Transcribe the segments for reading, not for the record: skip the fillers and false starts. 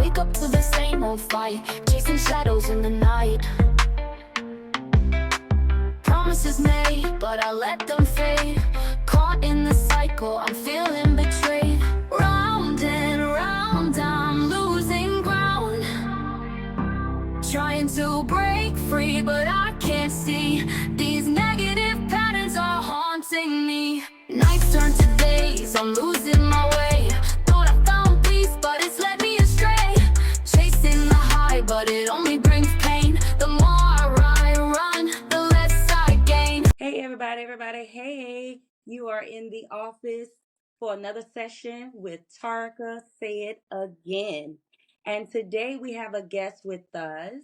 wake up to the same old fight, chasing shadows in the night. Promises made, but I let them fade. Caught in the cycle, I'm feeling betrayed. Round and round, I'm losing ground. Trying to break free, but I can't see. These negative patterns are haunting me. Nights turn to days, I'm losing my way. Thought I found peace, but it's led me astray. Chasing the high, but it only brings pain. The more I run, the less I gain. Hey, everybody. Hey, you are in the office for another session with Tarka Say It Again. And today we have a guest with us.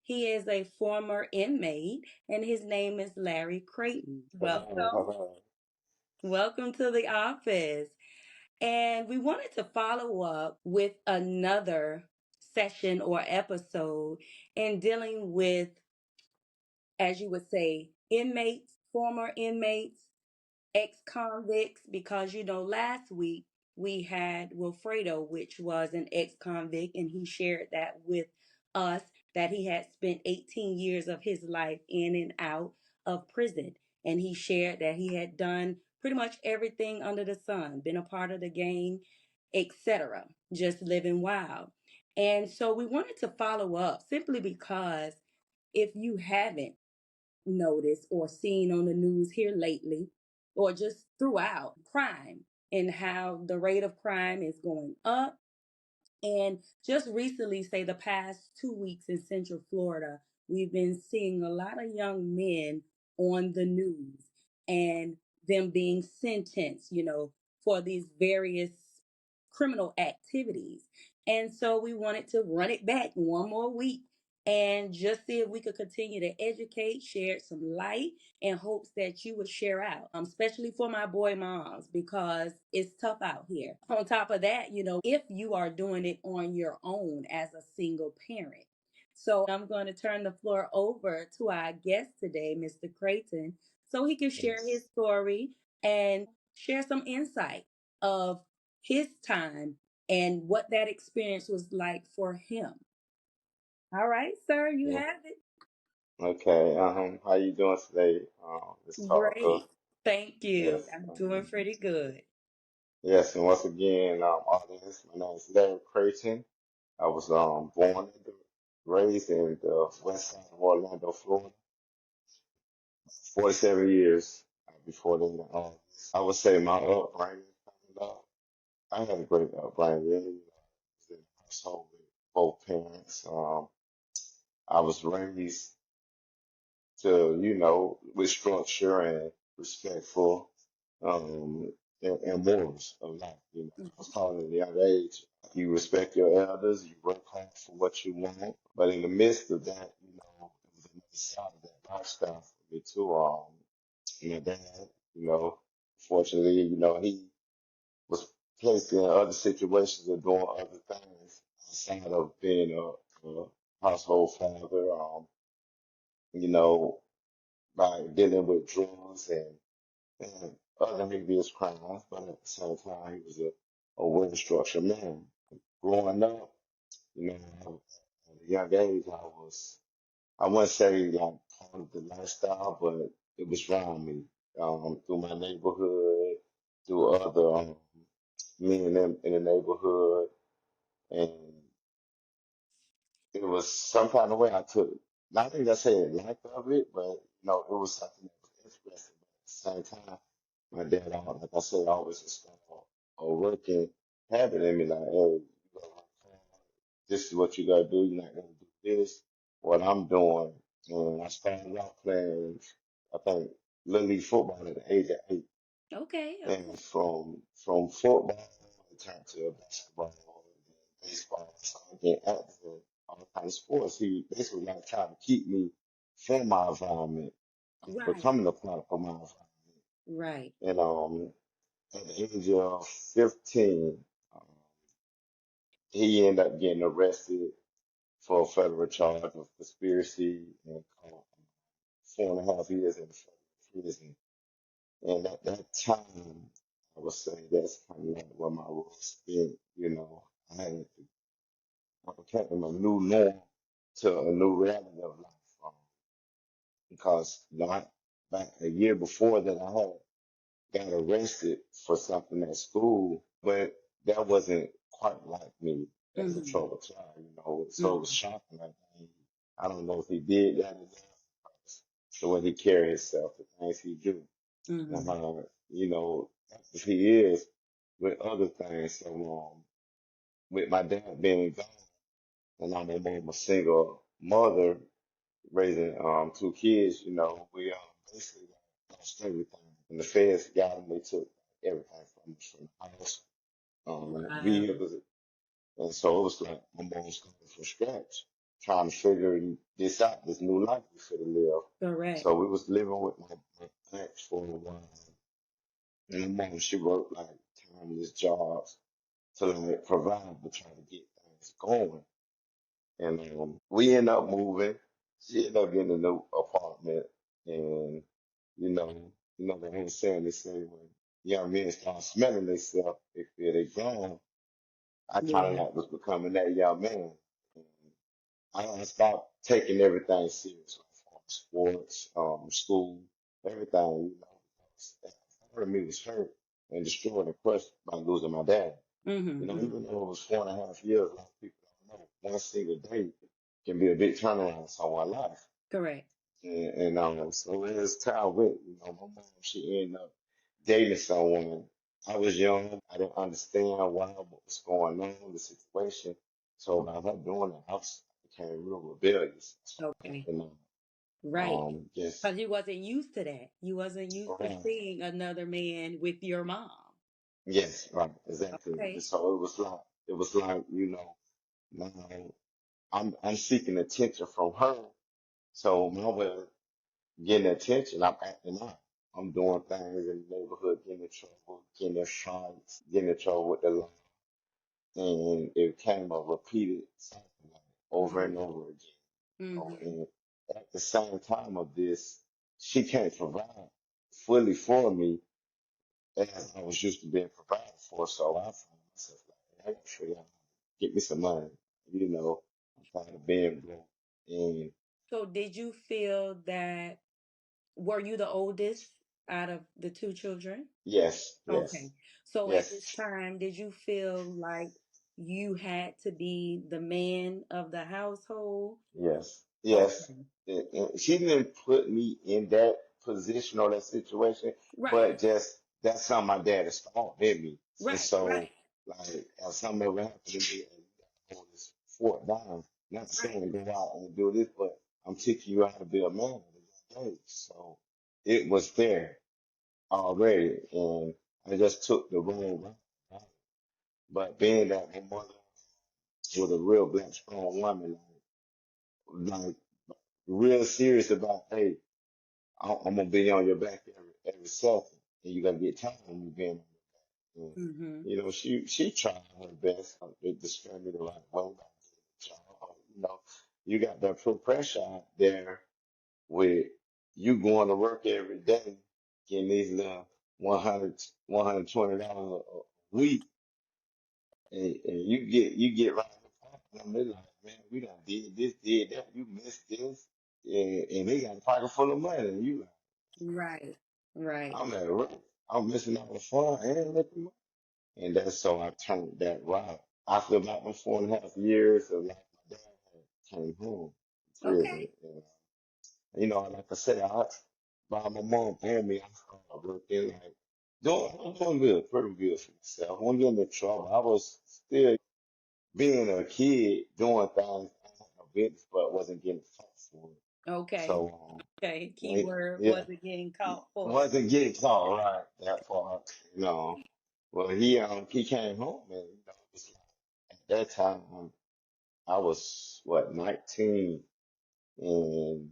He is a former inmate, and his name is Larry Creighton. Welcome. Hello. Welcome to the office. And we wanted to follow up with another session or episode in dealing with, as you would say, inmates, former inmates, ex-convicts, because last week we had Wilfredo, which was an ex-convict, and he shared that with us, that he had spent 18 years of his life in and out of prison. And he shared that he had done pretty much everything under the sun, been a part of the gang, etc., just living wild. And so we wanted to follow up simply because if you haven't noticed or seen on the news here lately, or just throughout, crime and how the rate of crime is going up. And just recently, say the past 2 weeks in Central Florida, we've been seeing a lot of young men on the news and them being sentenced, for these various criminal activities. And so we wanted to run it back one more week and just see if we could continue to educate, share some light in hopes that you would share out, especially for my boy moms, because it's tough out here. On top of that, if you are doing it on your own as a single parent. So I'm going to turn the floor over to our guest today, Mr. Creighton, so he can share his Yes. story and share some insight of his time and what that experience was like for him. All right, sir, you Yeah. have it. Okay. How you doing today, Miss Tarka? Great. Thank you. Yes. I'm doing pretty good. Yes. And once again, audience, my name is Larry Creighton. I was born and raised in the west side of Orlando, Florida. 47 years before then. I would say my upbringing. I had a great upbringing. In a household with both parents. I was raised to, with structure and respectful, and morals of life. I was taught at a young age. You respect your elders, you work hard for what you want. But in the midst of that, it was another side of that lifestyle for me too. My dad, you know, fortunately, he was placed in other situations or doing other things outside of being a household father. You know, by dealing with drugs and other previous crimes, but at the same time, he was a well-structured man. Growing up, at a young age, I wouldn't say like part of the lifestyle, but it was around me, through my neighborhood, through other men in the neighborhood, and it was some kind of way I took. Not think I say a lack of it, but it was something that was interesting. But at the same time, my dad, like I said, always installed a working habit in me, like, hey, you gotta work hard. This is what you gotta do. You're not gonna do this. What I'm doing, and I started out playing, I think, little league football at the age of 8, Okay, and okay. from football, I turned to basketball, and baseball, so I get active in all kinds of sports. He basically like trying to keep me from my environment, Right, becoming a product of my environment. right. And at the age of 15, um, he ended up getting arrested for a federal charge of conspiracy and caught 4.5 years in federal prison. And at that time, I would say that's kind of like where my role spent. I had became a new norm to a new reality of life. Because back a year before that, I had got arrested for something at school, but that wasn't quite like me as a Mm-hmm. troubled child, so it was Mm-hmm. shocking. Like, I don't know if he did that enough, the way he carried himself, the things he do, and Mm-hmm. how, if he is with other things. So, with my dad being gone, and I'm a single mother raising two kids, we basically lost everything. And the feds got them, they took everything from us, from the house, Wow. vehicles. And so it was like my mom's coming from scratch, trying to figure this out, this new life we should have lived. Correct. So we was living with my aunt for a while. And my mom, she worked like timeless jobs to like provide to try to get things going. And we end up moving. She ended up getting a new apartment. And, the whole saying, they say when young men start smelling themselves, they feel they grown. I kind of Yeah. like was becoming that young man. And I stopped taking everything serious, like sports, school, everything, because that part of me was hurt and destroyed and crushed by losing my dad. Mm-hmm. Even though it was 4.5 years, a lot of people don't know. One single day can be a big turnaround in someone's life. Correct. And so as time went, my mom, she ended up dating someone. I was young. I didn't understand why, what was going on, the situation. So by her doing it, became real rebellious. So Okay. acting Right. just Because you wasn't used to that. You wasn't used to around. seeing another man with your mom. Yes, right, exactly. And Okay. so it was like, now I'm seeking attention from her. So my way of getting attention, I'm acting out. I'm doing things in the neighborhood, getting in trouble, getting in fights, getting in trouble with the law. And it became a repeated cycle, like, over and over again. Mm-hmm. And at the same time of this, she can't provide fully for me as I was used to being provided for. So I found myself like, I gotta figure out how to get me some money. I'm tired of being broke. And So did you feel that were you the oldest out of the two children? yes, yes, Okay. So at this yes. time, did you feel like you had to be the man of the household? Yes, yes. Okay. And she didn't put me in that position or that situation, Right. but just that's something my dad installed in me. And Right. so, Right. like, if something ever happened to me, and you gotta hold this fort down, not Right. saying go out and do this, but I'm teaching you how to be a man at a young age. So it was there already, and I just took the wrong route. Right? But being that my mother was a real black strong woman, like real serious about, hey, I'm gonna be on your back every second, and you gotta get tired of me being on your back. And, Mm-hmm. she tried her best to discern me the right way. Like, you got that put pressure out there with you going to work every day, getting these little 100, $120 a week, and you get right up, and they're like, man, we done did this, did that, you missed this, and they got a pocket full of money, and you like, Right. Right. I'm at work. I'm missing out on fun and making money. And that's so I turned that route. After about them 4.5 years of like my dad had came home from prison. Okay. And, like I said, by my mom and me, I started working like I'm doing good, pretty good for myself. I wasn't getting in trouble. I was still being a kid doing things I had no business, but wasn't getting caught for it. Okay. So Okay. yeah, Keyword yeah. wasn't getting caught for it. Wasn't getting caught right that part, you know. Well, he came home, and it's like, at that time I was what 19, and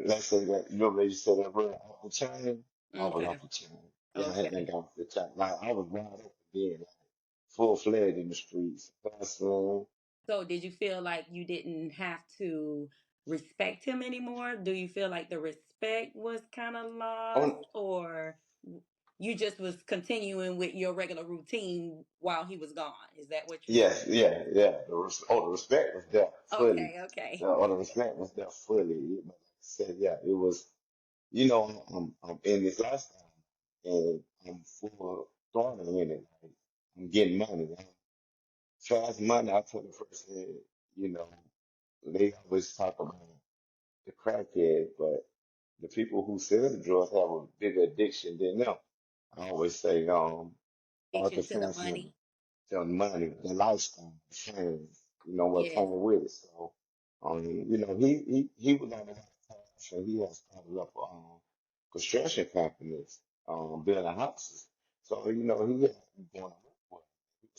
let's say that you said that word off the chain. I was Okay. off the chain. Yeah, I hadn't Okay. got off the chain. Like I was wide open then, like full fledged in the streets, hustling. So did you feel like you didn't have to respect him anymore? Do you feel like the respect was kind of lost On or You just was continuing with your regular routine while he was gone. Is that what you're saying? Yes, yeah, yeah. The respect was there fully. Okay, okay. The respect was there fully. But like I said, yeah, it was. I'm in this lifestyle, and I'm full throttle in it. Like, I'm getting money. Fast money. I told the person, you know, they always talk about the crackhead, but the people who sell the drugs have a bigger addiction than them. I always say, all Addiction the to the fancy money. the money, the lifestyle, the fame, what Yes. came with it. So, he was on the path, and he has started up construction companies, building houses. So, he had been going to work for it.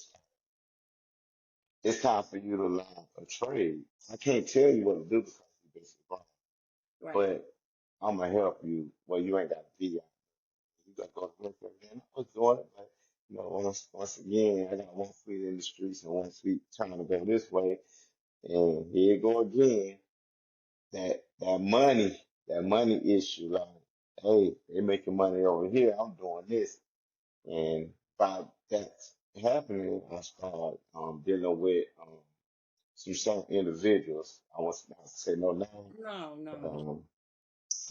It's time for you to learn a trade. I can't tell you what to do because you're basically blind, Right. but I'm gonna help you. Well, you ain't got to be out. You got to go to work every day. And I was doing it, but once again, I got one feet in the streets and one feet trying to go this way. And here you go again. That money issue. Like, hey, they making money over here. I'm doing this, and by that happening, I started dealing with some individuals. I was not to say no name, No, but no.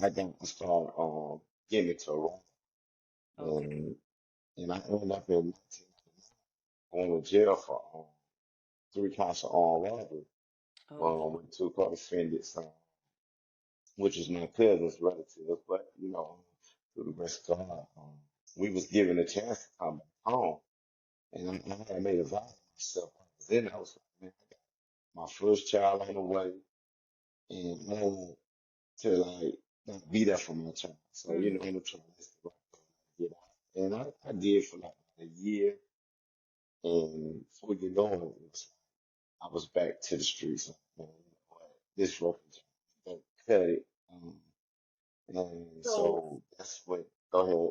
I started getting into a wrong, Okay. and I ended up in 1999 going to jail for 3 counts of armed robbery. Okay. With two co-defendants. Which is my cousin's relative, but through the grace of God, we was given a chance to come back home, and I had made a vow to myself. I was in, I was like, man, I got my first child on the way, and I want to like be there for my child. So Hmm. I'm trying to get out, and I did for like a year, and before we get going, I was back to the streets. Like, man, what, this road, cut it. And So so that's what, go ahead.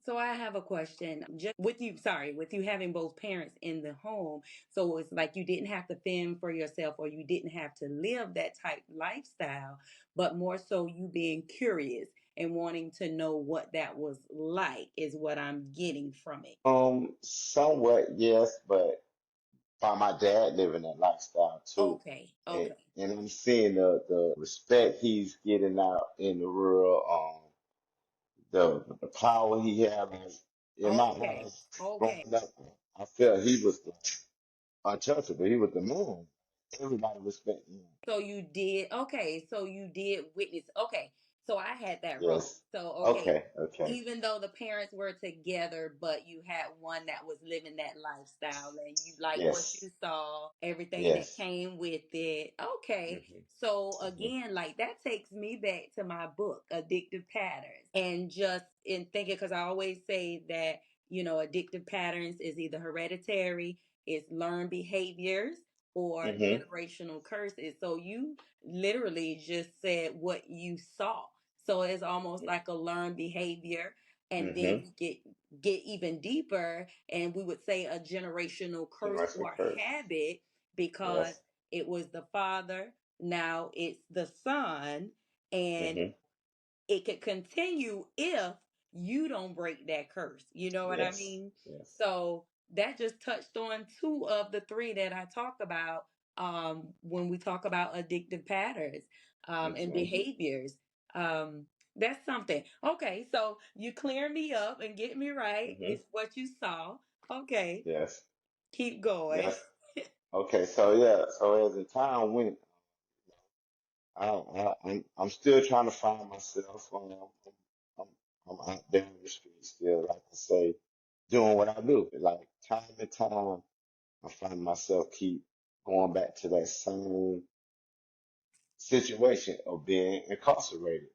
So I have a question. Just with you, sorry, with you having both parents in the home, so it's like you didn't have to fend for yourself or you didn't have to live that type lifestyle, but more so you being curious and wanting to know what that was like is what I'm getting from it. Somewhat, yes, but by my dad living that lifestyle too. Okay, And okay, I'm seeing the respect he's getting out in the world, the power he has in my okay, eyes okay. growing up. I felt he was untouchable. He was the man. Everybody respected him. So you did, okay, so you did witness, okay, so I had that wrong. Yes. So, okay, Okay, okay. even though the parents were together, but you had one that was living that lifestyle and you like what Yes. you saw, everything that Yes. came with it. Okay, Hmm. so Hmm. again, like that takes me back to my book, Addictive Patterns, and just in thinking, because I always say that, addictive patterns is either hereditary, it's learned behaviors or Hmm. generational curses. So you literally just said what you saw. So it's almost like a learned behavior. And then Hmm. we get even deeper and we would say a generational curse Generation or curse. habit because Yes. it was the father, now it's the son, and Hmm. it could continue if you don't break that curse. You know what I Yes. mean? Yes. So that just touched on two of the three that I talk about when we talk about addictive patterns and Hmm. behaviors. Um, that's something. Okay, so you clear me up and get me right. Hmm. It's what you saw. Okay, Yes. keep going. Yes. Okay. So yeah. So as the time went, I'm still trying to find myself. I'm, I'm out there in the street still, like I say, doing what I do. Like time and time, I find myself keep going back to that same situation of being incarcerated.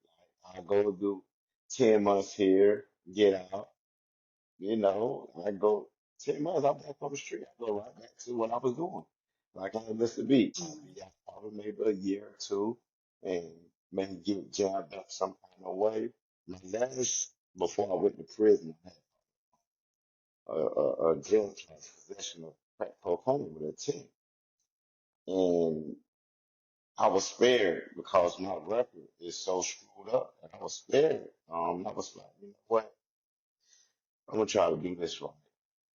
Like I go do 10 months here, get out. I go 10 months, I'm back on the street. I go right back to what I was doing. Like I missed the beat. I'll Mhm. be out probably maybe a year or two and maybe get jabbed up some kind of way. My last, before I went to prison, I had a drug charge, possession of crack cocaine with intent. And I was spared because my record is so screwed up. And I was spared. I was like, you know what? I'm gonna try to do this right.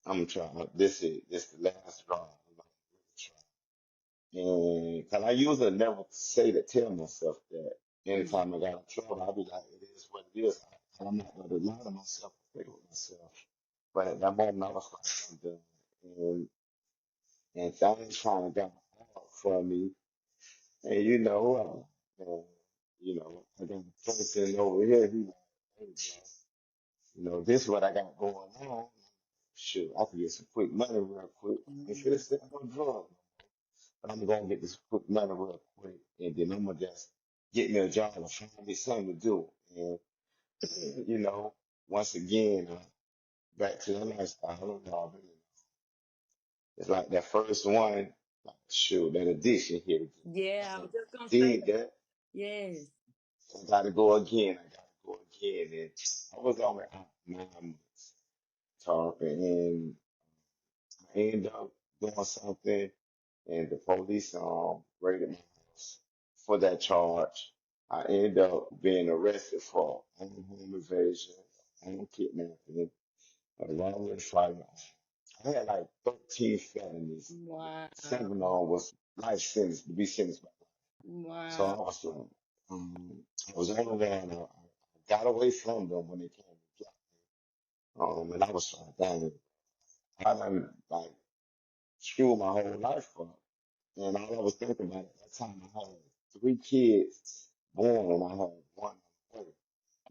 I'm gonna try. This the last straw. I'm gonna really try. And cause I usually never say to tell myself that. Mm. Anytime I got in trouble, I'll be like, it is what it is. I'm not gonna lie to myself or play with myself. But at that moment, I was like, I'm done. And and things kind of got hard for me. And and, I got a person over here. He like, hey, bro, this is what I got going on. Shoot, I can get some quick money real quick. If Mm. it's no drug, but I'm gonna get this quick money real quick, and then I'm gonna just get me a job and find me something to do. And you know, once again, back to the lifestyle. I don't know. It's like that first one, like shoot, that addiction hit again. Yeah, I I was just gonna say did that. that. Yes. I gotta go again. I gotta go again. And I was only out 9 months talking, and I ended up doing something, and the police raided my house for that charge. I ended up being arrested for home invasion, home kidnapping, robbery, firearm. I had like 13 felonies. Wow. 7 of them was life sentence to be sentenced by. So Wow. I was like, I was on the run. I got away from them when they came to get me. And I was like, dang, I done like screwed my whole life up. And all I was thinking about at that time, I had 3 kids born and I had one on the way.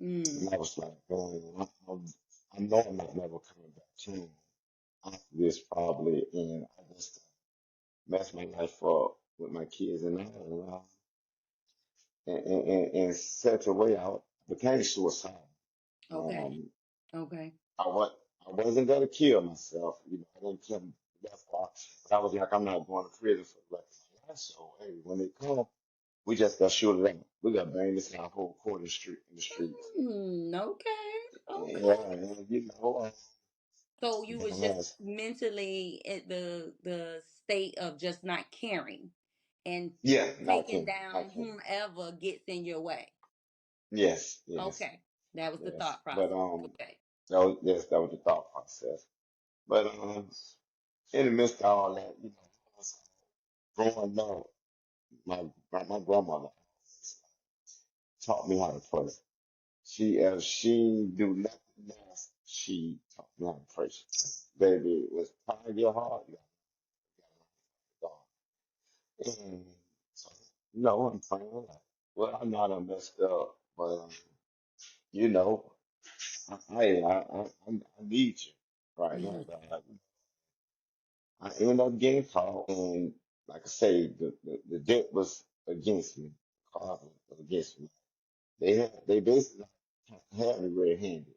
Mm. And I was like, man, I know I'm not never coming back home after this probably. And I just messed my life up with my kids and all. In such a way, I became suicidal. Okay. Um, Okay. I was I wasn't gonna kill myself, I didn't kill me that far, but I was like, I'm not going to prison for the rest of my life. So hey, when they come, we just gotta shoot it out. We gotta bang this out whole court in the streets. Mm, okay. Yeah, Okay. and So you was just yes, mentally at the state of just not caring and yeah, not taking kidding, down not kidding. whomever gets in your way. Yes, yes, Okay. That was the yes. thought process. But Okay. that was the thought process. But in the midst of all that, I was growing up. My grandmother taught me how to pray. If she do nothing else, she taught me how to pray. Baby, it was part your heart, you gotta learn to God. And so, I'm praying like, well, I know I done messed up, but you know, I need you right now, Hmm. God. I ended up getting caught, and like I say, the debt was against me. God was against me. They basically had me red-handed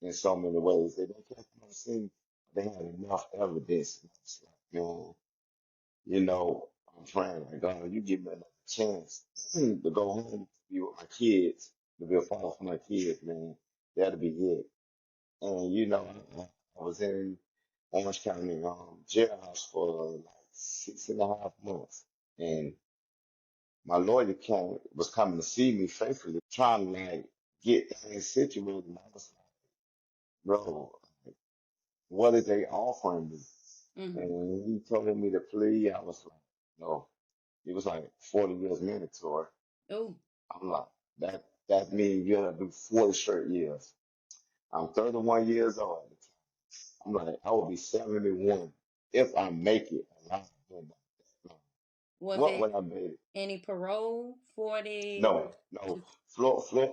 in so many ways. They didn't catch me on the scene. They had enough evidence. And I was like, man, I'm praying like God, you give me another chance to go home, to be with my kids, to be a father for my kids, man. That'll be it. And I was in Orange County jailhouse for like 6.5 months, and my lawyer was coming to see me faithfully, trying to like get things situated. And I was like, bro, what are they offering me? And Hmm. when he told me to plea, I was like, no. It was like 40 years mandatory. Oh. I'm like, that means you have to do 40 straight years. I'm 31 years old at the time. I'm like, I will be 71 if I make it alive. Doing that long. Was What it would I made it? any parole? 40 No, no.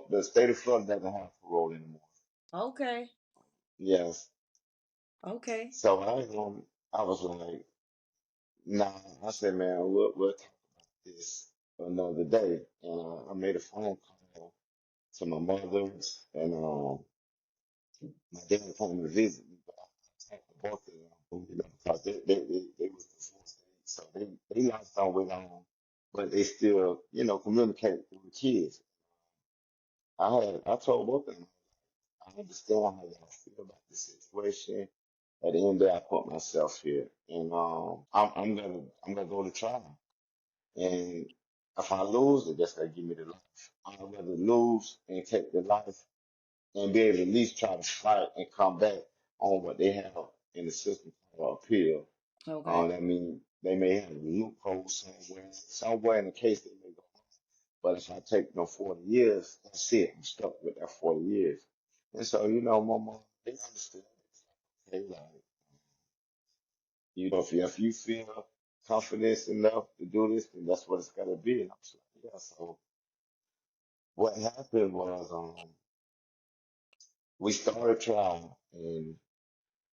The state of Florida doesn't have parole anymore. Okay. Yes. Okay. So I was like, nah. I said, man, we'll talk about this another day. And I made a phone call to my mother, and my dad came to visit me, but I talked to both of them, because they was divorced, so they lost on way on, but they still, communicate with the kids. I told both of them, I understand how y'all feel about the situation. At the end of the day, I put myself here, and I'm gonna go to trial, and if I lose, they just gonna give me the life. I'd rather lose and take the life and be able to at least try to fight and come back on what they have in the system called appeal. Okay. That means they may have a loophole somewhere in the case they may go. But if I take no 40 years, that's it. I'm stuck with that 40 years. And so, my mom, they understood. They like, if you feel confidence enough to do this, then that's what it's got to be. And I was like, yeah. So what happened was, we started trial, and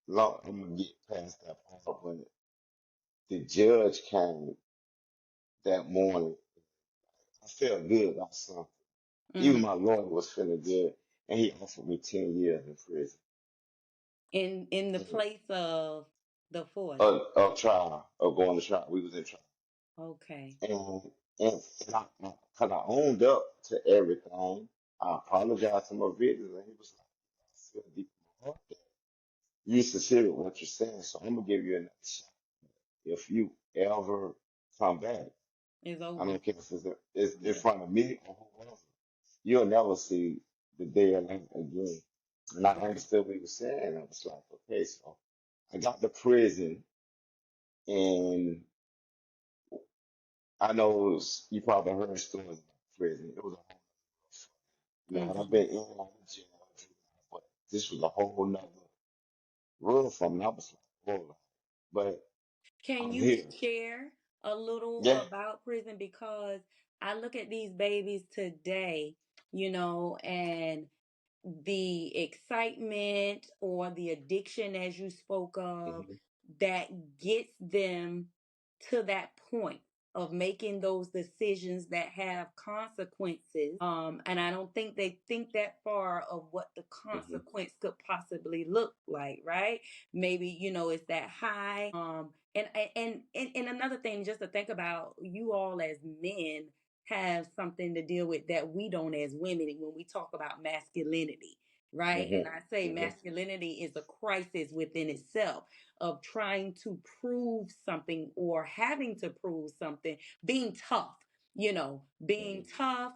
I'm gonna get past that part when the judge came that morning. I felt good about something. Hmm. Even my lawyer was feeling good, and he offered me 10 years in prison. In the And, place of the 40. of trial, of going to trial. We was in trial. Okay. And, and cause I owned up to everything. I apologized to my victims, and he was like, I feel deep in my heart that you sincere with what you're saying, so I'm gonna give you another shot. If you ever come back, It's I over. don't care if it's in Yeah. front of me or whoever, you'll never see the day of light again. And I Okay. understood what he was saying. I was like, okay, so I got to prison, and I know you probably heard stories about prison. It was a whole and I've Hmm. been in and out of jail, but this was a whole nother world from me. I was like, whoa, but Can I'm you here. share a little Yeah. about prison? Because I look at these babies today, and the excitement or the addiction, as you spoke of, Hmm. that gets them to that point of making those decisions that have consequences. And I don't think they think that far of what the Hmm. consequence could possibly look like, right? Maybe, it's that high. And another thing, just to think about, you all as men have something to deal with that we don't as women when we talk about masculinity, right? Hmm. And I say Hmm. masculinity is a crisis within itself of trying to prove something or having to prove something, being tough, being tough,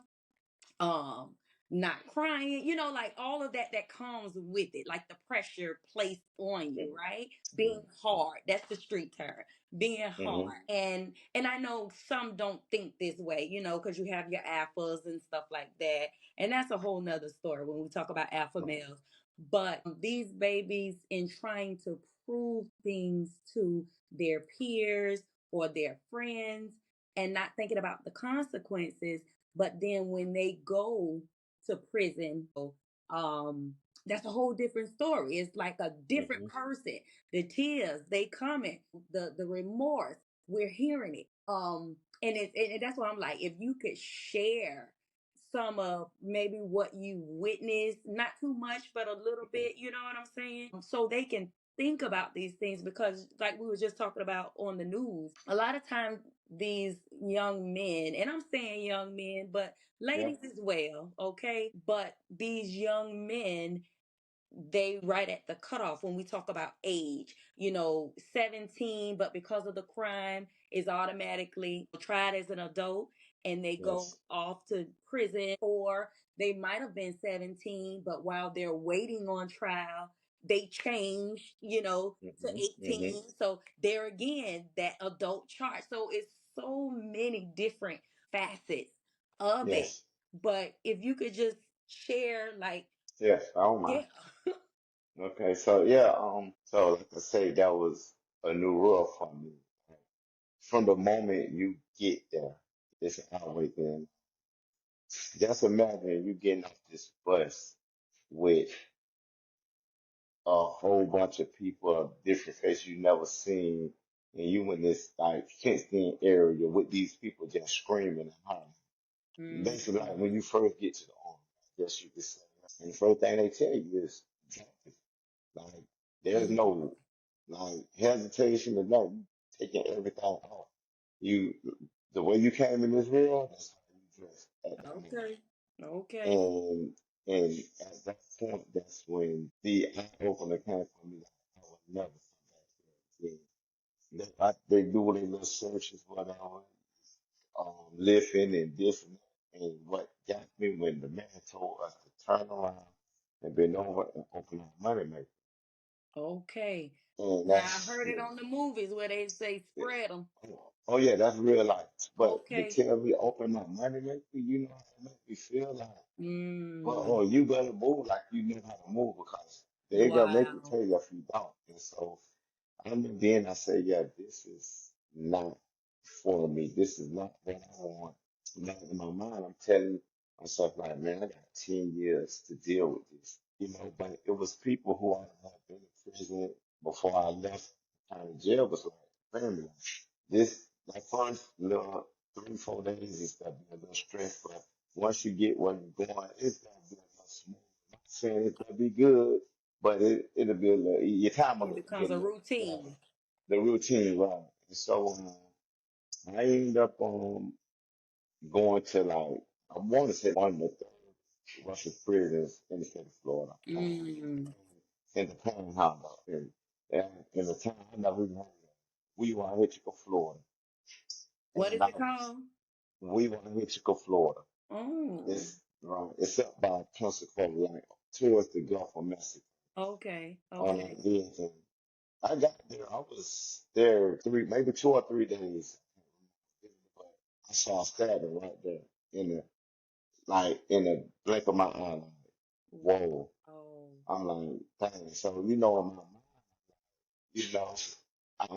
um not crying, like all of that comes with it, like the pressure placed on you, right? Being hard, that's the street term, being Hmm. hard. And I know some don't think this way, because you have your alphas and stuff like that, and that's a whole nother story when we talk about alpha males. But these babies, in trying to prove things to their peers or their friends and not thinking about the consequences, but then when they go to prison, that's a whole different story. It's like a different Hmm. person. The tears, they coming, the remorse, we're hearing it. And that's why I'm like, if you could share some of maybe what you witnessed, not too much, but a little bit, you know what I'm saying? So they can think about these things, because like we were just talking about on the news, a lot of times these young men, and I'm saying young men, but Yeah. ladies as well, okay? But these young men, they right at the cutoff when we talk about age, 17, but because of the crime is automatically tried as an adult, and they go Yes. off to prison. Or they might have been 17, but while they're waiting on trial, they change, to Hmm. Hmm. 18. So there again, that adult charge. So it's so many different facets of it. Yes. But if you could just share, like, Yes. I don't mind. yeah. Okay. So yeah. So like I say, that was a new world for me. From the moment you get there, it's always been. Just imagine you getting off this bus with a whole bunch of people of different faces you never seen, and you in this like fenced in area with these people just screaming and hollering. Basically, like when you first get to the army, I guess you could say. And the first thing they tell you is, drop it. Like, there's Mm. no like hesitation or nothing. Taking everything off. You, the way you came in this world, that's how you dress at that moment. Okay. Okay. And and at that point, that's when the eye opener came for me. Like, I would never come back there again. They do their little searches, whatever, lifting and different. And what got me when the man told us to turn around and bend over and open our money maker. Okay. And Now I that's heard it yeah. on the movies where they say Yeah. spread them. Oh yeah, that's real life. But to Okay. tell me open my money maker, you know how it make me feel like, well, oh, Mm. you better move like you know how to move because they gonna make you Wow. tell you if you don't. And so I'm then I say, yeah, this is not for me. This is not what I want. Now in my mind, I'm telling myself like, man, I got 10 years to deal with this. But it was people who I had been in prison before I left county jail was like family. This that first little 3, 4 days is gonna be a little stress, but once you get where you're going, it's gonna be a little smooth. I'm not saying it's gonna be good, but it'll be a little your time will It get becomes a a little better. routine. The routine, right? And so I ended up going to like I want to say one of the third Russian prisons in the state of Florida, Mm. in the Panhandle, and in the town I never even heard of. We want Hitchico, Florida, What and is it called? we want Hitchico, Florida. Oh. It's it's up by Pensacola, like towards the Gulf of Mexico Okay. on that Okay. end. And I got there. I was there maybe 2 or 3 days, but I saw a stabbing right there in the in the blink of my eye. Like, whoa! Oh. I'm like, dang. So in my mind, you know, I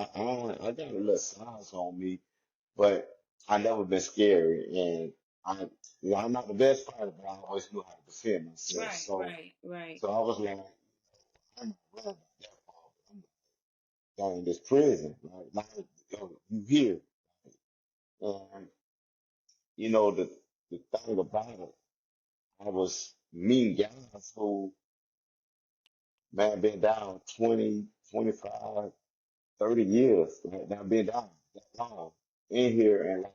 got a little size on me, but I never been scary, and I, I'm not the best fighter, but I always knew how to defend myself. Right. So, Right. Right. so I was like, I'm not worried about that part, but I'm down in this prison, like now you here, and the thing about it, I was meeting guys who man been down 20, 25, 30 years, like, now been down that long in here, and like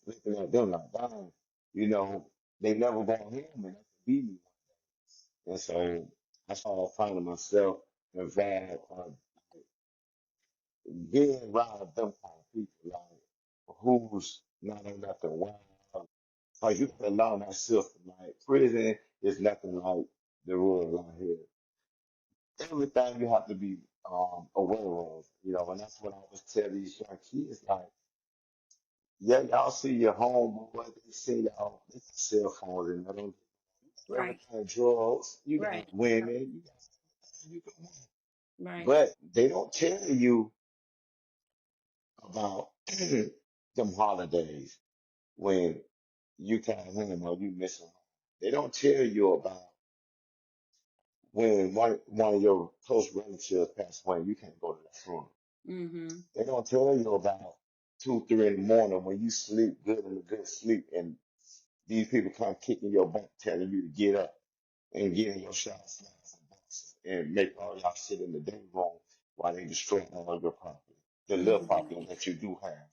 looking at them like, damn, you know, they never gonna hear me, they can beat me. And so I started finding myself involved being around them kind of people, like who's not on nothing wild. Like you can learn that system. Like prison is nothing like the rules out here. Everything you have to be aware of, and that's what I always tell these young kids, like, yeah, y'all see your home, but they see y'all, they got cell phones and everything, Right. everything, drugs, you Right. got women, you got, Right. but they don't tell you about them holidays when you can't home or you missing home. They don't tell you about when one of your close relatives passed away, you can't go to the funeral. Mm-hmm. They don't tell you about 2, 3 in the morning when you sleep good in a good sleep and these people come kicking your butt telling you to get up and get in your shower, snacks and boxes, and make all y'all sit in the day room while they destroy all your property, the little property Mm-hmm. that you do have.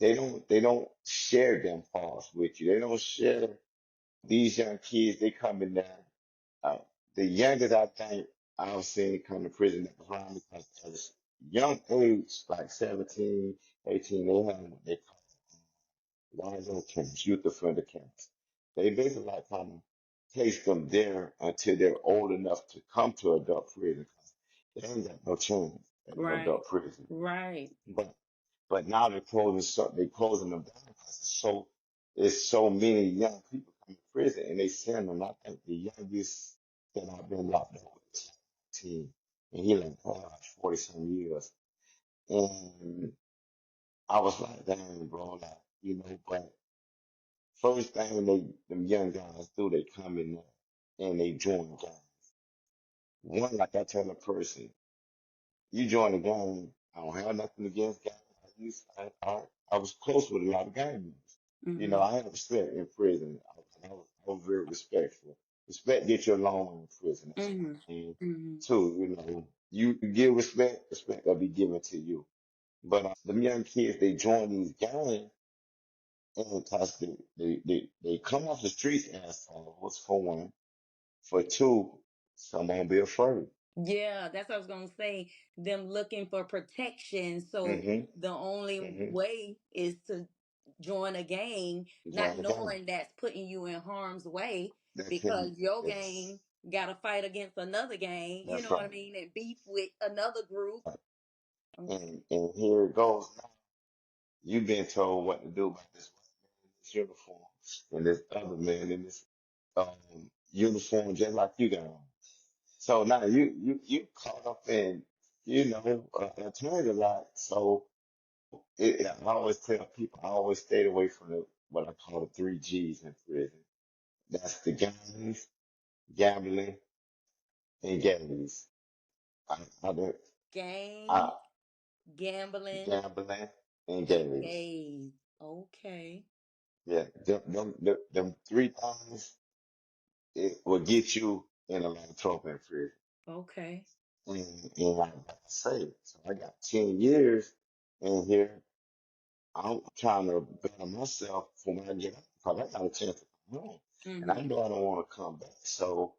They don't share them parts with you. They don't share these young kids. They come in there. Uh, the youngest I think I've seen come to prison that was around me because at this young age, like 17, 18, they have what they call YO camps, youth offender camps. They basically like kind of place them there until they're old enough to come to adult prison. They ain't got no chance at no Right. adult prison. Right. But but now they're closing them down because it's so many young people come to prison and they send them. I think the youngest that I've been locked up with is 19, and he like 40 some years. And I was like, dang, bro, like, but first thing them young guys do, they come in there and they join gangs. One, like I tell a person, you join a gang, I don't have nothing against gangs. I was close with a lot of gang members. Mm-hmm. I had respect in prison. I was very respectful. Respect get you along in prison. That's Mm-hmm. one. And Mm-hmm. two, you give respect, respect will be given to you. But them young kids, they join these gangs and because they come off the streets as what's for one. For two, some won't be afraid. Yeah, that's what I was gonna say. Them looking for protection, so Mm-hmm. the only Mm-hmm. way is to join a gang, not Join the gang. knowing that's putting you in harm's way That can because your yes. gang got to fight against another gang, you That's know what I right. mean, and beef with another group. Okay. And here it goes. Now you've been told what to do by this white man in this uniform and this other man in this uniform just like you got on. So now you caught up in, attorney a lot. So I always tell people I always stayed away from what I call the three G's in prison. That's the gangs, gambling, and gangs. I, I, don't- I Gang, gambling, gambling and and gangs. gays. Okay. Yeah, them three things it will get you in a lot of trouble in prison. Okay. And like I say, so I got 10 years in here. I'm trying to better myself for when I get out because I got a chance to come home. And I Mm-hmm. know I don't want to come back. So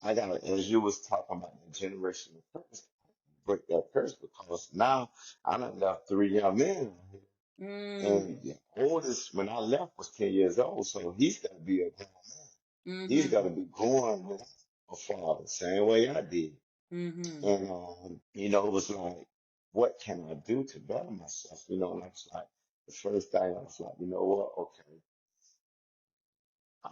I got to, as you was talking about the generational curse, break that curse because now I done left three young men out here. And Mm. the oldest, when I left, was 10 years old. So he's got to be a grown man. He's got Mm-hmm. to be growing with a father, same way I did. Mm-hmm. And, it was like, what can I do to better myself? And I was like, the first thing I was like, you know what? Okay,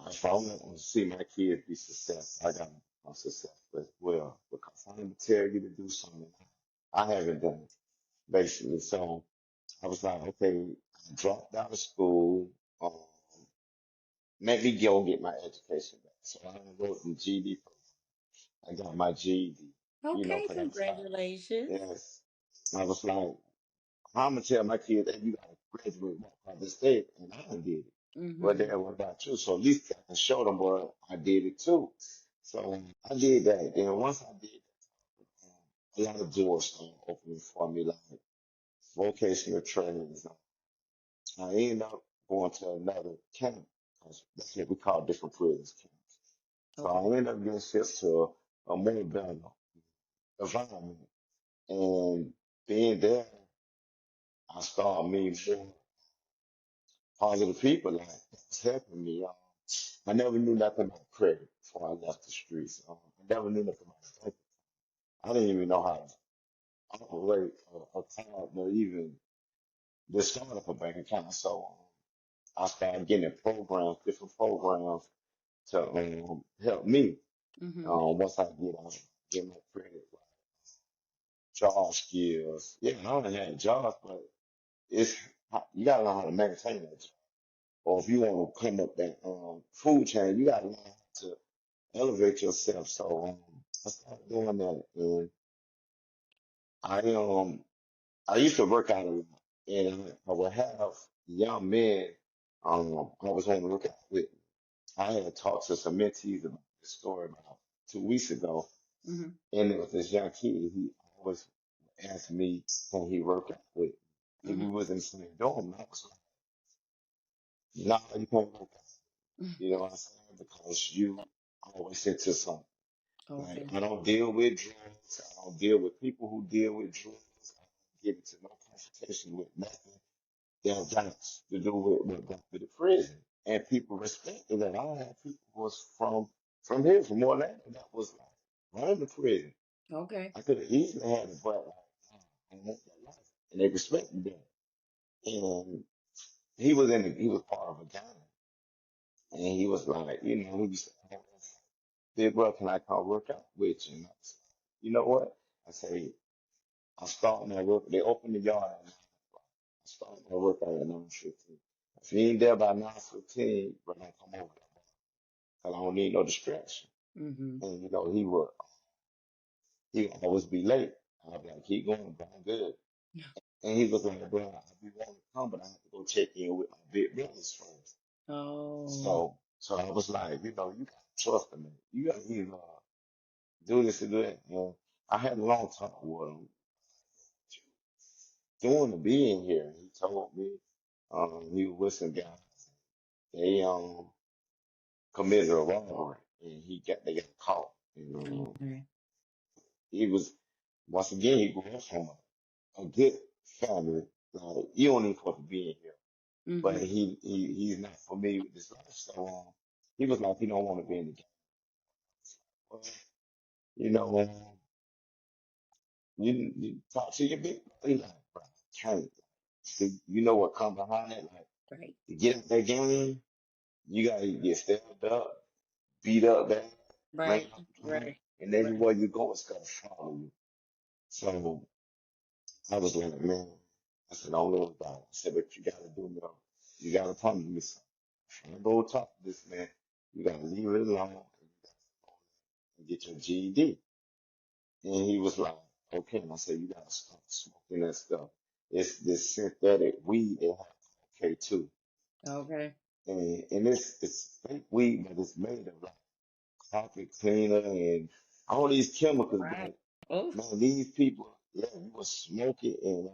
if I want to see my kids be successful, I got to be successful as well. Because I'm going to tell you to do something I haven't done, basically. So I was like, okay, I dropped out of school. Um, Let me go get my education back. So I wrote the GED. I got my GED, Okay, because I was like, congratulations. yes. I was like, I'm gonna tell my kids that you gotta graduate by this state, and I done did it. Well, Mm-hmm. then what about you? So at least I can show them, boy, I did it too. So I did that. Then once I did that, a lot of doors started opening for me, like vocational training. I ended up going to another camp, 'cause that's what we call different prisons camps. So I Okay. ended up getting shipped to a more better environment. And being there, I started meeting more positive people like it's helping me. I never knew nothing about credit before I left the streets. I never knew nothing about banking. I didn't even know how to operate a card or even the start up a bank account. So I started getting programs, different programs to help me. Mm-hmm. Once I get my credit, like job skills. Yeah, I don't have jobs, but it's you gotta learn how to maintain that job. Or if you want to come up that food chain, you gotta learn how to elevate yourself. So I started doing that, and I I used to work out a lot, and I would have young men I was on the lookout with. I had talked to some mentees about this story about 2 weeks ago, Mm-hmm. and it was this young kid. He always asked me can he work out with me. And we Mm-hmm. was in the same dorm. And I was like, nah, you can't work out. You know what I'm saying? Because you always into something. Like, Okay. I don't deal with drugs. I don't deal with people who deal with drugs. I don't get into no confrontation with nothing that got to do with going to the prison. And people respected that. I had people who was from here, from Orlando, that was like running the prison. Okay. I could have easily had it, but like, I want that life. And they respected that. And he was part of a gang. And he was like, he was big bro, can I come work out with you? And I was like, you know what? I say, I start my work. They open the yard at 9 o'clock. I start my work out at 9:15. If you ain't there by 9:15, bro, don't come over there. Cause I don't need no distraction. Mm-hmm. And he would always be late. I'd be like, keep going, bro, I'm good. And he was like, bro, I'll be wanting to come, but I have to go check in with my big brothers first. Oh. So I was like, you gotta trust me. You gotta either do this or that. And I had a long talk with him doing the being here. He told me he was with some guys. They committed a robbery and they got caught. And Okay. he was once again he grew up from a good family. Like you don't even supposed to be in here. But Mm-hmm. he's not familiar with this life. So he was like he don't want to be in the game. well, you know, you talk to your big brother, he like, bro, I can't. See, you know what come behind it? Like, Right. to get in that game, you gotta get stepped up, beat up, that, ran Right. up the game, Right. and Right. everywhere you go, it's gonna follow you. So I was like, man, I said, don't worry about it. I said, but you gotta do me, you gotta promise me something. If I go talk to this man, you gotta leave it alone and get your GED. And he was like, okay. And I said, you gotta stop smoking that stuff. It's this synthetic weed that has okay too. Okay. And it's fake weed, but it's made of like carpet cleaner and all these chemicals. Right. But Oh. man, these people, yeah, you was smoking and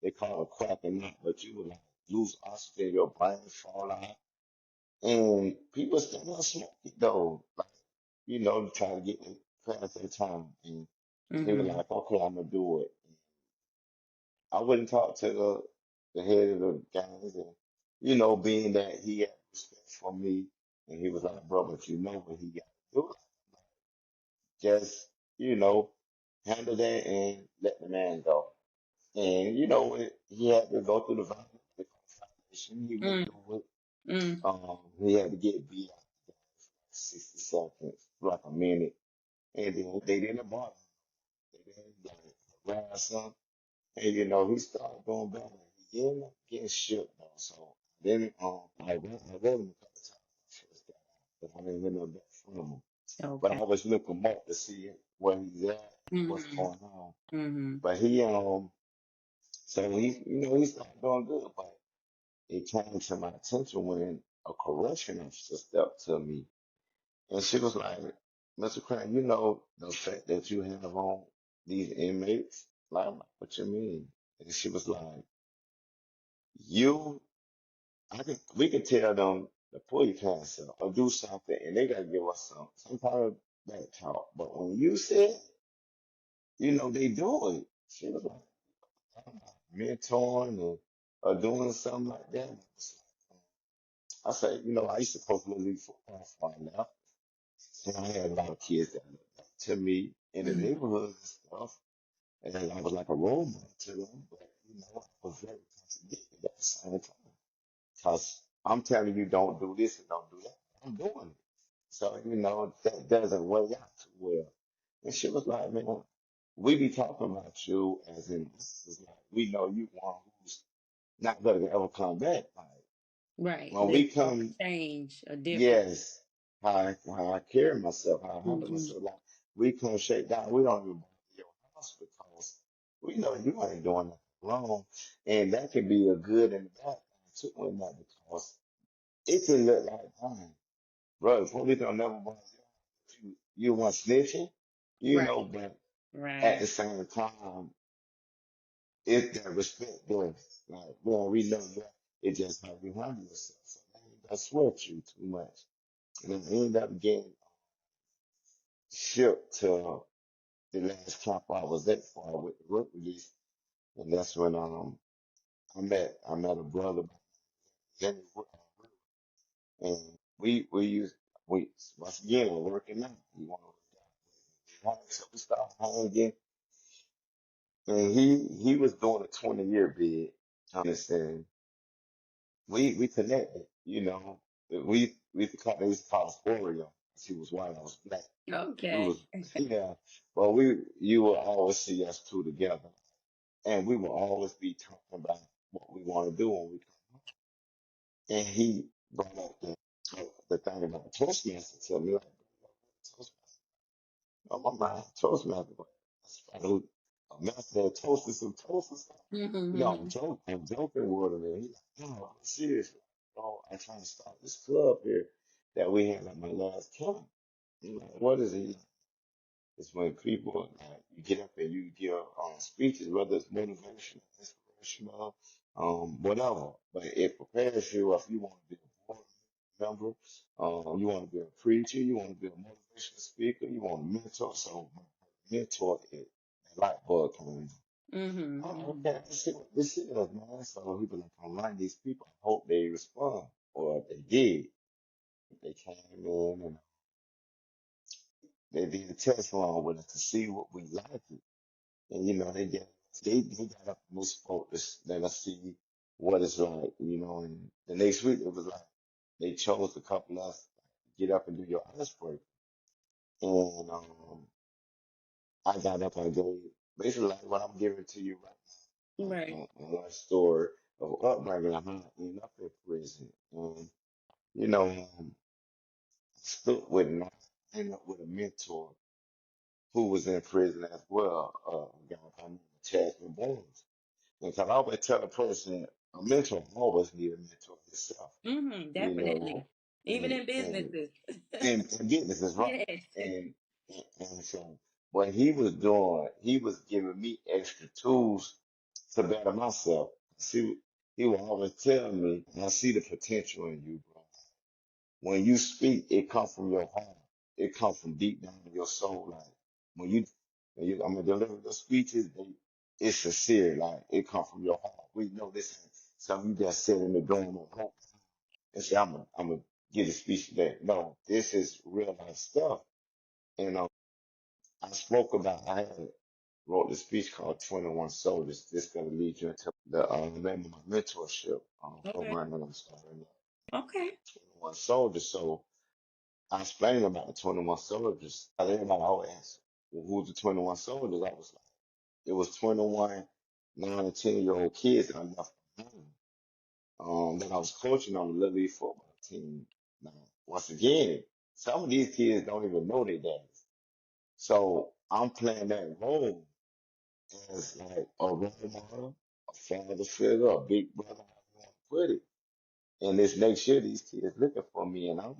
they call it cracking up, but you would like lose oxygen, your brain fall out. And people still not smoking though. Like, to try to get me past their time. And he was Mm-hmm. like, okay, I'm gonna do it. I wouldn't talk to the head of the gangs, and being that he had respect for me, and he was like, bro, but you know what he got to do? Just, you know, handle that and let the man go. And he had to go through the foundation. He went Mm. through it. Mm. He had to get beat out for 60 seconds, like a minute, and then they didn't bother. They didn't like harass him. And he started doing better. He ended up getting shook though. So then I wrote him a couple times first got out, but I didn't hear no back from him. But I Okay. always look him up to see where he's at, what's Mm-hmm. going on. Mm-hmm. But so he started doing good. But it came to my attention when a correction officer stepped to me, and she was like, "Mr. Crane, you know the effect that you have on these inmates." Like, I'm like, what you mean? And she was like, you we can tell them to pull your pants up or do something and they gotta give us some part of that talk. But when you said, they do it, she was like, "I'm not mentoring or doing something like that." I said, I used to coach little league football for now. And I had a lot of kids that looked up to me in the Mm-hmm. neighborhood and stuff. And I was like a role model to them, but I was very contradicted at the same time. Because I'm telling you, don't do this and don't do that. I'm doing it. So, that doesn't weigh out too well. And she was like, man, we be talking about you as in, it's like, we know you one who's not going to ever come back. Like, Right. when There's we no come, change, a difference. yes, how I carry myself, how I handle Mm-hmm. myself. Like, we come shake down, we don't even bother your house because we know you ain't doing nothing wrong. And that can be a good and a bad thing too, in that because it can look like, fine, bro, the police don't never want you want snitching, Right. but at Right. the same time, it's that respect there. Like, well, we know that it's just how you handle yourself. So I ain't gonna sweat you too much. And then I ended up getting shipped to the last camp I was at for with the work release. And that's when I met a brother, Jenny Wood, and we used we once again we're working out. We want to work out. So we started hanging, and he was doing a 20-year bid. And we connected. We used to call us Oreo. She was white, I was black. We Okay. was yeah. Well, you will always see us two together, and we will always be talking about what we want to do when we come home. And he brought up the thing about Toastmasters to me, like, oh, my mind, Toastmasters. That's probably a master of toasting some toast and stuff. Mm-hmm. I'm joking with him, and he's like, no, I'm serious. Oh, I'm trying to start this club here that we had at my last camp. I'm like, what is it? It's when people, you get up and you give speeches, whether it's motivational, inspirational, whatever. But it prepares you if you want to be a board member, you want to be a preacher, you want to be a motivational speaker, you want to mentor. So mentor it, that light bulb came on. Oh, Mm-hmm. okay, let's see what this is, man. So he was like, I'm like these people. I hope they respond, or if they did. They came in and they did a test run with us to see what we liked. And they got up and they spoke to let us see what it's like, and the next week it was like they chose a couple of us to get up and do your icebreaker. And I got up and gave basically like what I'm giving to you right Right. now, my story of upbringing. I ended up in prison. And, you know, um, stood with and I ended up with a mentor who was in prison as well, a guy by the name of Chasman Bones. Because I always tell a person, a mentor always need a mentor himself, Mm-hmm. you Definitely. know, Even in and businesses. and business is right. Yes. And so what he was doing, he was giving me extra tools to better myself. See, he would always tell me, I see the potential in you, bro. When you speak, it comes from your heart. It comes from deep down in your soul. Like I'm gonna deliver the speeches, it's sincere. Like it comes from your heart. We know this ain't something you just sit in the dorm and hope and say, I'm gonna give a speech today. No, this is real life stuff. And I spoke about, I had wrote the speech called 21 Soldiers. This gonna lead you into the name of my mentorship Okay. program that I'm starting. Okay. 21 Soldiers. So I explained about the 21 soldiers. Everybody always asks, well, who's the 21 soldiers? I was like, it was 21 9 and 10-year-old kids that I left behind. That I was coaching on the Little League football team. Now, once again, some of these kids don't even know their daddies. So I'm playing that role as like a role model, a father figure, a big brother, however you want to put it. And this next year, these kids looking for me, and I'm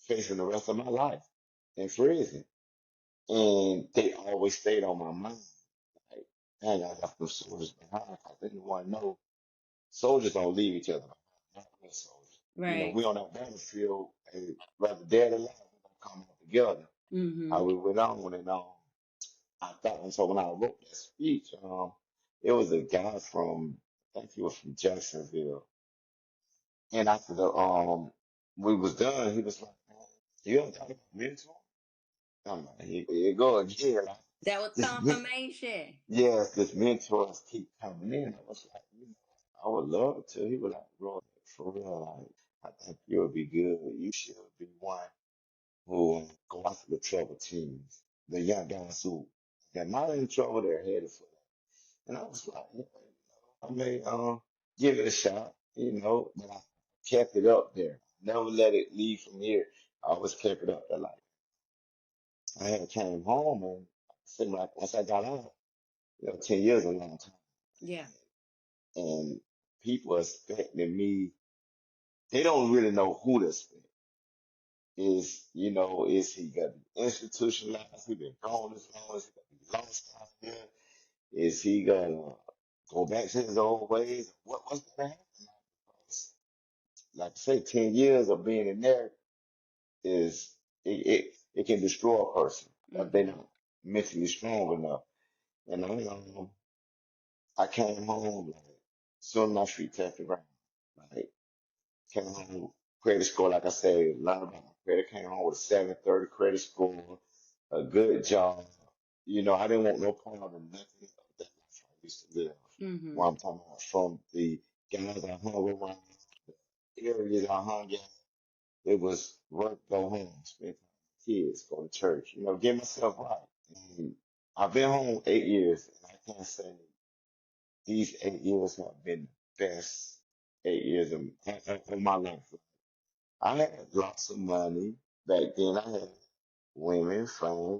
facing the rest of my life in prison. And they always stayed on my mind. Like, dang, I left them soldiers behind. I didn't want to know. Soldiers don't leave each other behind. Not real soldiers. Right. We on that battlefield, and whether dead or alive, we gonna come out together. Mm-hmm. How we went on and on. I thought, and so when I wrote that speech, it was a guy from, I think he was from Jacksonville. And after we was done, he was like, you ever thought about mentoring? I'm like, here you go again. Like, That was this, confirmation. yes, this mentors keep coming in. I was like, I would love to. He was like, bro, for real, like, I think you'll be good. You should be one who go after the trouble teams, the young guys who they're not in trouble, they're headed for that. And I was like, I may give it a shot, but I kept it up there. Never let it leave from here. I always kept it up there. Like I had came home and seemed like once I got out, 10 years is a long time. Yeah. And people expecting me, they don't really know who to expect. Is he gonna be institutionalized? He been gone this long? Is he gonna be lost out here? Is he gonna go back to his old ways? What's gonna happen? Like I say, 10 years of being in there is it can destroy a person if they're Mm-hmm. not mentally strong enough. And I came home like soon as my feet touched the ground. Like came home, credit score, like I said, learned about my credit, came home with a 730 credit score, a good job. I didn't want no part of nothing of that life I used to live. Mm-hmm. What I'm talking about from the guys I hung around, the areas I hung at, it was work, go home, spend time with kids, go to church, get myself right. And I've been home 8 years, and I can't say these 8 years have been the best 8 years of my life. I had lots of money back then. I had women, fame.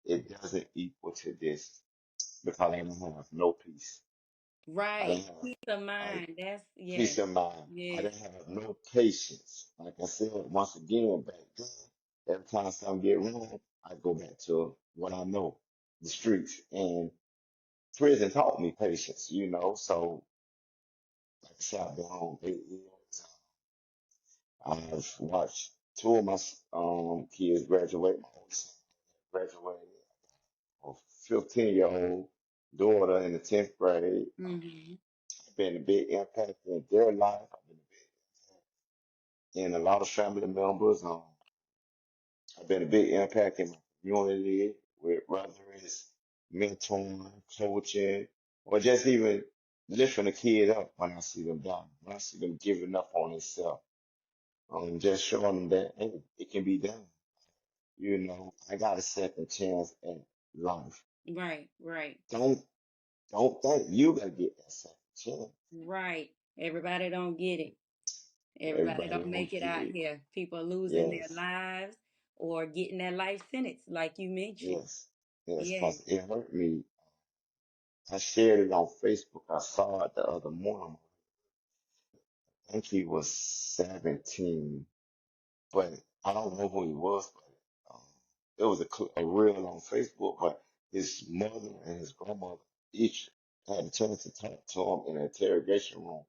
It doesn't equal to this because I didn't have no peace. I Right. didn't have Peace of like mind. That's yes. peace of mind. I Yes. didn't have no patience. Like I said, once again, back then, every time something get wrong, I go back to what I know, the streets. And prison taught me patience. So, like I said, I've been home 8 years. I've watched two of my kids graduate. My oldest son graduated. A 15-year-old daughter in the 10th grade. Mm-hmm. I've been a big impact in their life. I've been a big impact in a lot of family members. I've been a big impact in my community, with whether it's mentoring, coaching, or just even lifting a kid up when I see them down, when I see them giving up on themselves. Just showing them that hey, it can be done. I got a second chance at life. Right, right, Don't don't think you gotta get that second chance. right. Everybody don't get it. Everybody Everybody don't don't make it get out it. here. People losing their Yes, lives or getting their life sentence, like you mentioned. yes, yes, Yeah. because it hurt me. I shared it on Facebook. I saw it the other morning. I think he was 17, but I don't know who he was. But it was a reel on Facebook. But his mother and his grandmother each had a chance to talk to him in an interrogation room,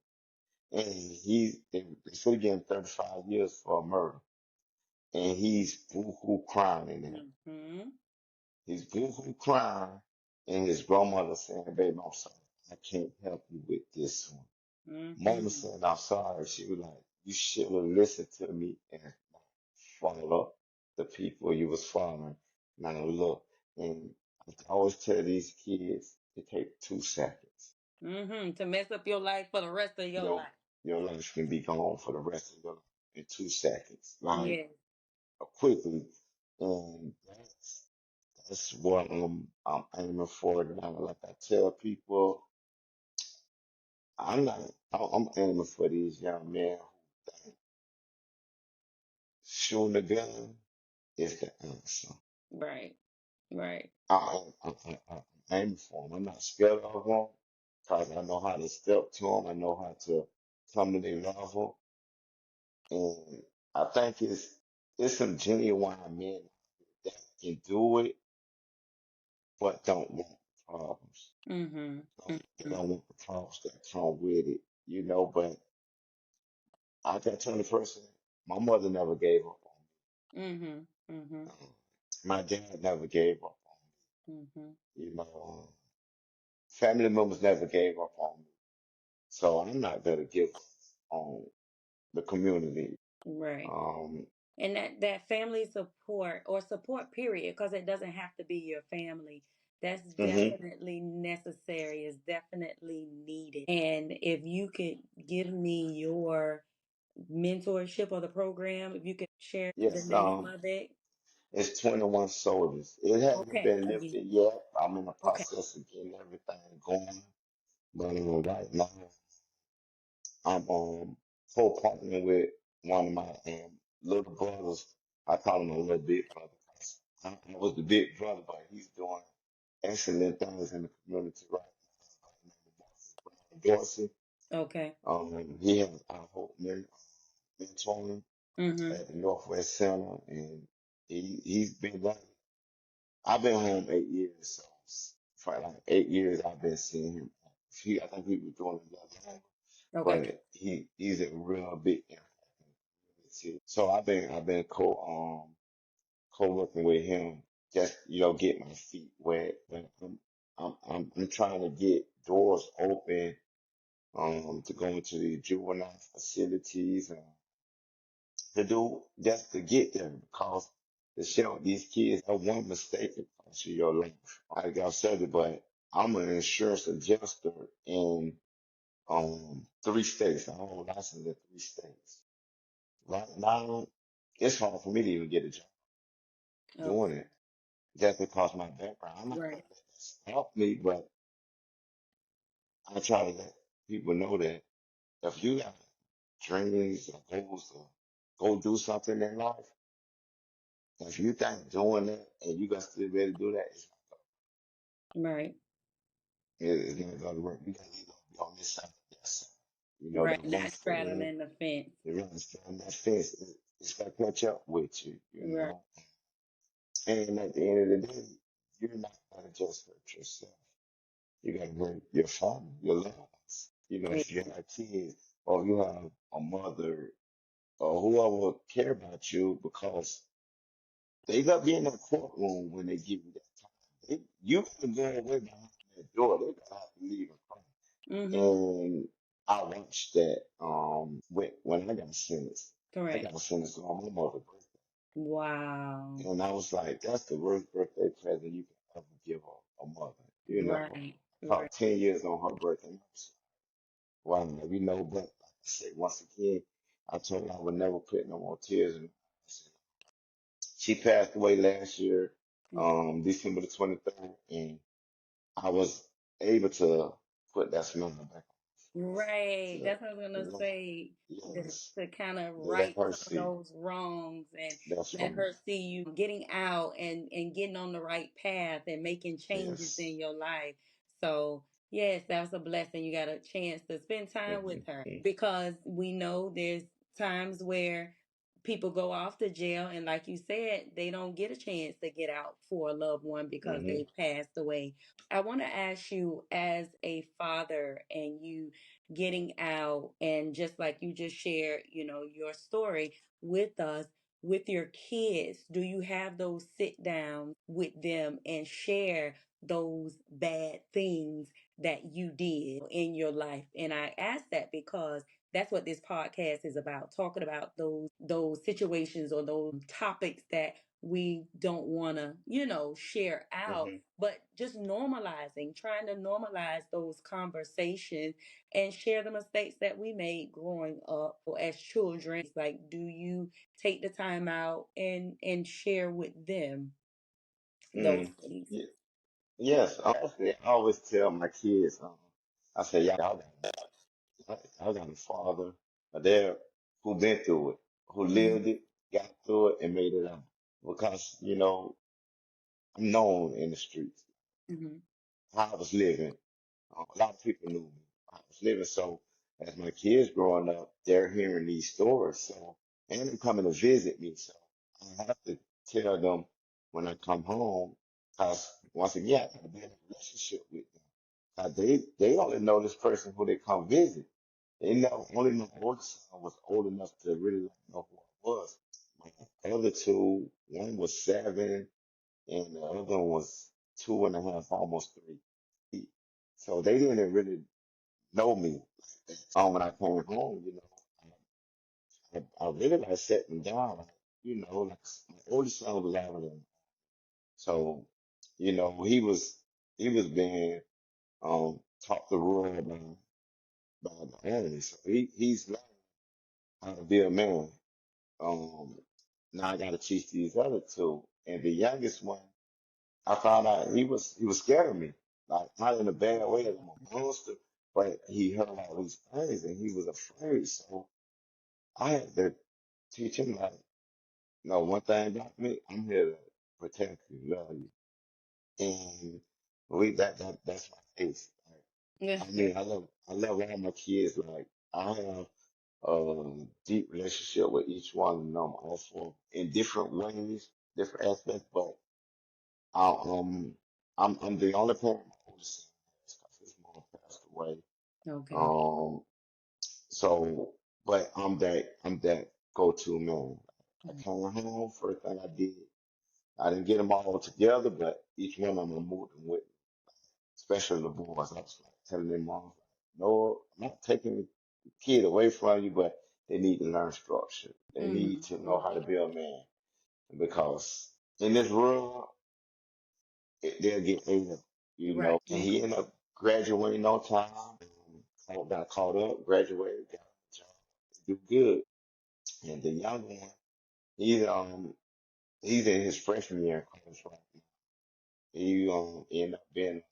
and they should have given him 35 years for a murder, and he's boo-hoo crying in there. Mm-hmm. He's boo-hoo crying, and his grandmother saying, "Baby, I'm sorry, I can't help you with this one." Mama Mm-hmm. said, "I'm sorry." She was like, "You should have listened to me and not follow the people you was following." Now look, and I always tell these kids, it takes 2 seconds. Mm-hmm. To mess up your life for the rest of your Your life. your life can be gone for the rest of your life in 2 seconds, like Yes. quickly. And that's what I'm aiming for now. Like I tell people, I'm not. I'm aiming for these young men who think shooting a gun is the answer. Right. Right. I'm aiming for them. I'm not scared of them because I know how to step to them. I know how to come to their level, and I think it's some genuine men that can do it, but don't want problems. Mm-hmm. They Mm-hmm. don't want the problems that come with it, But I can tell the person, my mother never gave up on Mm-hmm. Mm-hmm. me. My dad never gave up on Mm-hmm. me. Family members never gave up on me. So I'm not gonna give up on the community. Right. Um, And that family support or support period, because it doesn't have to be your family. That's hmm definitely necessary, is definitely needed. And if you could give me your mentorship or the program, if you could share the yes, name of it. it's 21 soldiers. It hasn't Okay. been Again. lifted yet. I'm in the Okay. process of getting everything going. But right now, I'm co-partnering with one of my little brothers. I call him a little big brother. 'Cause I was the big brother, but he's doing excellent things in the community right now. Dorsey. Okay. He has I hope mentoring Mm-hmm. at the Northwest Center, and he's been like I've been home 8 years, so for like 8 years I've been seeing him. I think he was doing it a lot longer, Okay. but he's a real big impact. So I've been co-working with him, just get my feet wet. But I'm trying to get doors open to go into the juvenile facilities and to do just to get there because to show these kids that one mistake can cost you your life. Like I said it, but I'm an insurance adjuster in 3 states. I hold license in 3 states. Right now, it's hard for me to even get a job Okay. doing it just because my background. I'm not gonna Right. let that stop me, but I try to let people know that if you got dreams or goals to go do something in life, if you think doing that and you got still be able to do that, Right. it's not gonna work. You gotta either be on this side or that side. Right. That one Not foot in, straddling the fence. you understand that fence. It's gonna catch up with Right. you. And at the end of the day, you're not gonna just hurt yourself. You gotta hurt your family, your loved ones. Eh, If you have kids or you have a mother or whoever care about you because they gotta be in that courtroom when they give you that time. You can go away behind that door. They gotta have to leave and come. mm-hmm. And I watched that when I got sentenced. I Correct. got sentenced on my mother's birthday. Wow. And I was like, that's the worst birthday present you can ever give a mother. Right. Right. About 10 years on her birthday. I was like, wow, but like I said, once again, I told her I would never put no more tears in her eyes. She passed away last year, Okay. December the 23rd, and I was able to put that smile back on Right. to, That's what I was to gonna let, say. yes, To kind of to let right her some of see. those wrongs and That's let right. her see you getting out and getting on the right path and making changes Yes. in your life. So yes, that was a blessing. You got a chance to spend time with her Hmm. because we know there's times where people go off to jail and like you said, they don't get a chance to get out for a loved one because Hmm. they passed away. I want to ask you as a father and you getting out and just like you just shared, your story with us with your kids, do you have those sit downs with them and share those bad things that you did in your life? And I ask that because that's what this podcast is about, talking about those situations or those topics that we don't want to, share out, Hmm. but just normalizing, trying to normalize those conversations and share the mistakes that we made growing up or as children. Like, do you take the time out and share with them those Mm. things? Yeah. Yes. Honestly, I always tell my kids, I say, y'all got a father, a dad who been through it, who Hmm. lived it, got through it, and made it out. Because, I'm known in the streets Hmm. how I was living. A lot of people knew me. I was living so as my kids growing up, they're hearing these stories. So and them coming to visit me. So I have to tell them when I come home, because once again, I gotta be in a relationship with them. 'Cause they only know this person who they come visit. They know only my oldest son was old enough to really know who I was. My other two, one was 7 and the other one was 2.5, almost 3. So they didn't really know me. When I came home, I really like sitting down, like my oldest son was out of them. So, he was being taught the rule by the enemy. So he's learning how to be a man. Um, Now I got to teach these other two, and the youngest one. I found out he was scared of me, like not in a bad way, that I'm a monster, but he heard all these things and he was afraid. So I had to teach him like, no, one thing about me, I'm here to protect you, love you, and that's my case. Yeah. Like, I mean, I love all my kids. Like I have a deep relationship with each one of them, also in different ways, different aspects, but I, I'm the only parent my oldest son has because his mom passed away. Okay. Um, so, but I'm that go-to man. I came home, first thing I did, I didn't get them all together, but each one of them I moved them with me, especially the boys. I was like telling their moms, like, no, I'm not taking the kid away from you, but they need to learn structure. They need to know how to Hmm. be a man because in this world, they'll get ate up. Right. And he ended up graduating on time. Got caught up, graduated, got a job, do good. And the younger one, he's in his freshman year in college right now. He ended up being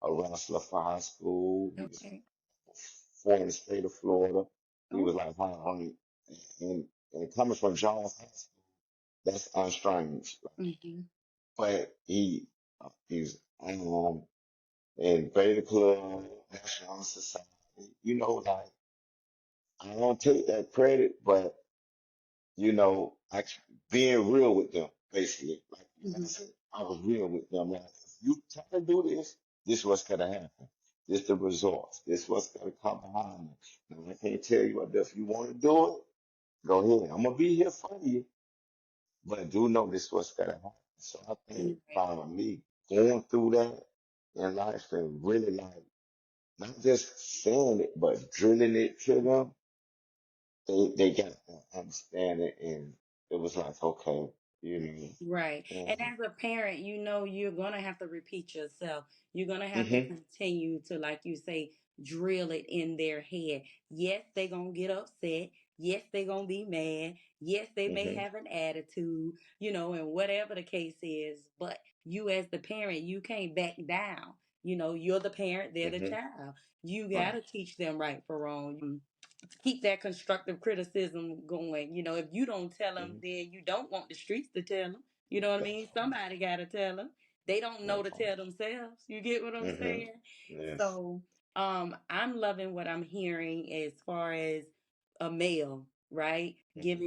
a wrestler for high school. He was Okay. four in the state of Florida. He Oh. was like high ranked, and coming from Jones High School, that's unstrange. Hmm. But he's in Beta Club, National Society. Like I don't take that credit, but being real with them, basically. Like I Hmm. said, I was real with them. Like, if you try to do this what's gonna happen. This the results. This what's gonna come behind it. Now I can't tell you what if you want to do it, go ahead. I'm gonna be here for you, but do know this what's gonna happen. So I think Right. by me going through that in life and really like not just saying it, but drilling it to them, they got to understand it it was like, okay, you know, and mhm, mhm, mhm, right, mhm, that part, that part, mhm, yes, mhm,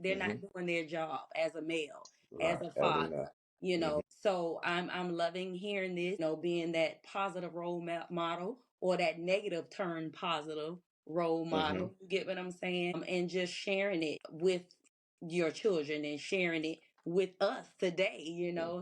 mhm, right, at enough, mhm, mhm, mhm,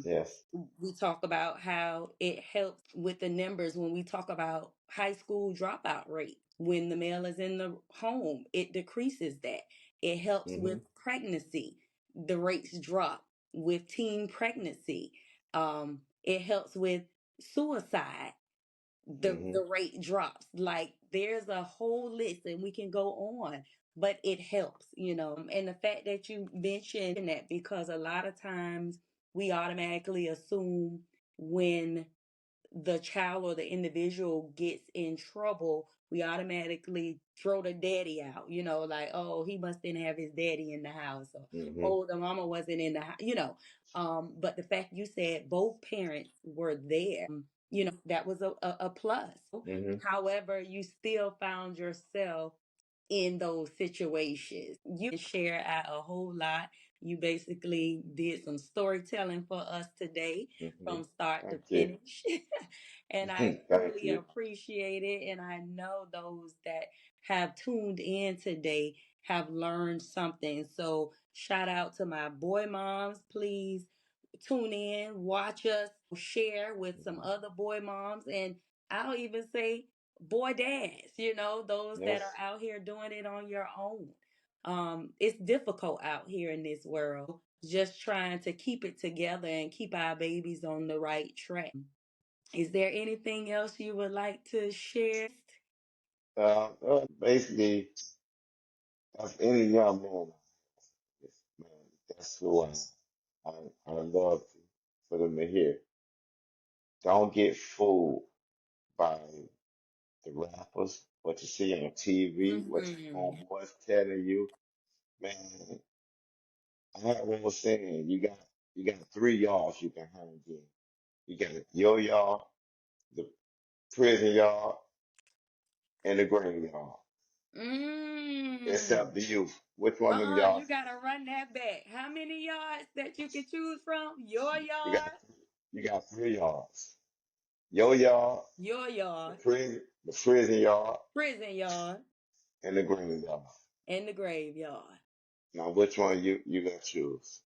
yes, mhm, mhm, mhm, mhm, mhm. Thank you, thank you, mhm, yes, basically, as any young man, yes, man, that's who I love for them to hear. Don't get fooled by the rappers, what you see on TV, what your homeboys telling you. Man, I heard one was saying you got 3 yards you can hang in. You got your yard, the prison yard, and the graveyard. It's up to you. Which one of them yards you got? You got 3 yards. Your yard, the prison yard, and the graveyard. Now, which one you gonna choose?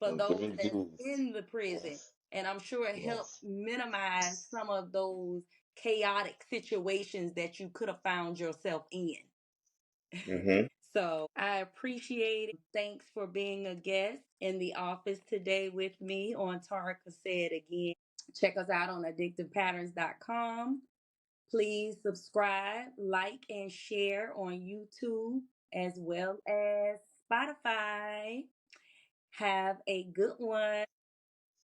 Them 3 G's. Yes, yes. Mhm.